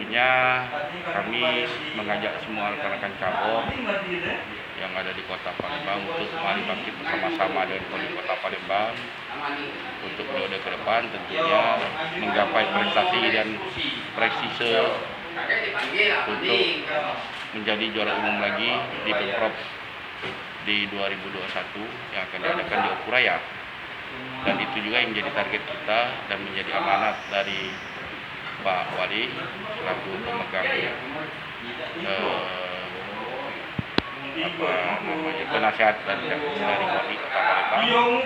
tentunya kami mengajak semua rekan-rekan cabur yang ada di Kota Palembang untuk mari bangkit bersama-sama dengan Koni Kota Palembang untuk periode ke depan, tentunya menggapai prestasi dan prestise untuk menjadi juara umum lagi di Pemprov di 2021 yang akan diadakan di Okuraya. Dan itu juga yang menjadi target kita dan menjadi amanat dari Pak Wali selaku pemegang penasihat dan dari Koni Kota Palembang,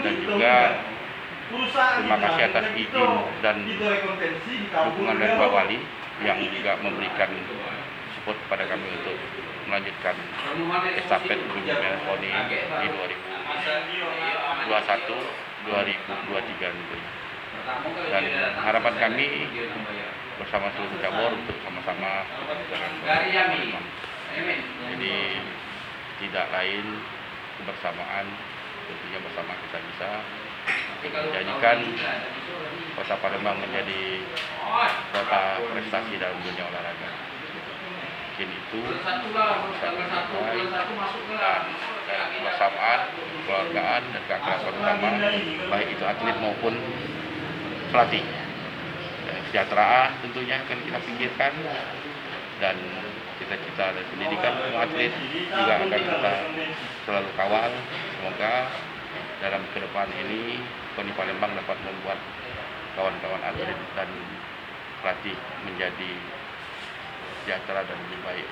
dan juga terima kasih atas izin dan dukungan dari Pak Wali yang juga memberikan support kepada kami untuk melanjutkan estafet kepemimpinan Koni di 2021-2023 tentunya. Dan harapan kami bersama seluruh cabur untuk sama-sama dengan Palembang. Jadi tidak lain kebersamaan, tentunya bersama kita bisa menjadikan Kota Palembang menjadi kota prestasi dalam dunia olahraga. Mungkin itu bisa dicapai dan dalam kebersamaan, kekeluargaan dan keakraban bersama, baik itu atlet maupun pelatih. Kesejahteraan tentunya akan kita pikirkan, dan cita-cita dan pendidikan atlet juga akan kita selalu kawal. Semoga dalam ke depan ini Koni Palembang dapat membuat kawan-kawan atlet dan pelatih menjadi sejahtera dan lebih baik.